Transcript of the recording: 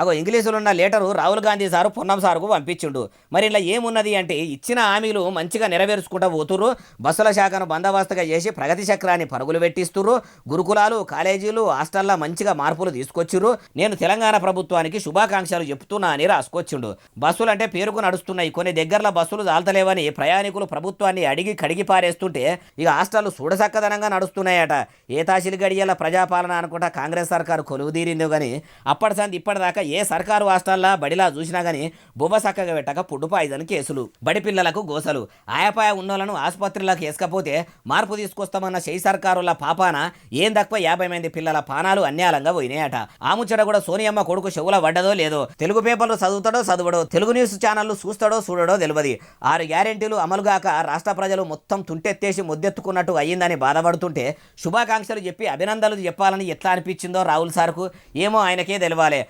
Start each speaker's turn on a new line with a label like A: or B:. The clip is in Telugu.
A: అగో ఇంగ్లీషులో ఉన్న లెటరు రాహుల్ గాంధీ సారు పొన్నం సార్కు పంపించిండు. మరి ఇలా ఏమున్నది అంటే ఇచ్చిన హామీలు మంచిగా నెరవేర్చుకుంటూ పోతుర్రు. బస్సుల శాఖను బందోబస్తుగా చేసి ప్రగతి చక్రాన్ని పరుగులు పెట్టిస్తుర్రు. గురుకులాలు కాలేజీలు హాస్టల్లో మంచిగా మార్పులు తీసుకొచ్చిర్రు. నేను తెలంగాణ ప్రభుత్వానికి శుభాకాంక్షలు చెప్తున్నా అని రాసుకొచ్చిండు. బస్సులు అంటే పేరుకు నడుస్తున్నాయి, కొన్ని దగ్గరలో బస్సులు దాల్తలేవని ప్రయాణికులు ప్రభుత్వాన్ని అడిగి కడిగి పారేస్తుంటే ఇక హాస్టళ్లు చూడసక్కదనంగా నడుస్తున్నాయట. ఏ తాసిలి గడియల ప్రజాపాలన అనుకుంటా కాంగ్రెస్ సర్కారు కొలువు తీరిందో కానీ అప్పటి సంది ఇప్పటిదాకా ఏ సర్కారు హాస్టల్లా బడిలా చూసినా గానీ బువ్వ సక్కగా పెట్టక ఫుడ్ పాయిజన్ కేసులు, బడి పిల్లలకు గోసలు, ఆయాపాయ ఉన్నోళ్లను ఆసుపత్రులకు వేసుకపోతే మార్పు తీసుకొస్తామన్న షై సర్కారుల పాపాన ఏం తక్కువ 50 మంది పిల్లల పానాలు అన్యాలంగా పోయినాయట. ఆ ముచ్చట కూడా సోనియమ్మ కొడుకు చెవుల పడ్డదో లేదో, తెలుగు పేపర్లు చదువుతాడో చదువుడో, తెలుగు న్యూస్ ఛానళ్లు చూస్తాడో చూడడో తెలియదు. 6 గ్యారెంటీలు అమలుగాక రాష్ట్ర ప్రజలు మొత్తం తుంటెత్తేసి ముద్దెత్తుకున్నట్టు అయ్యిందని బాధపడుతుంటే శుభాకాంక్షలు చెప్పి అభినందనలు చెప్పాలని ఎట్లా అనిపించిందో రాహుల్ సార్కు ఏమో ఆయనకే తెలవాలి.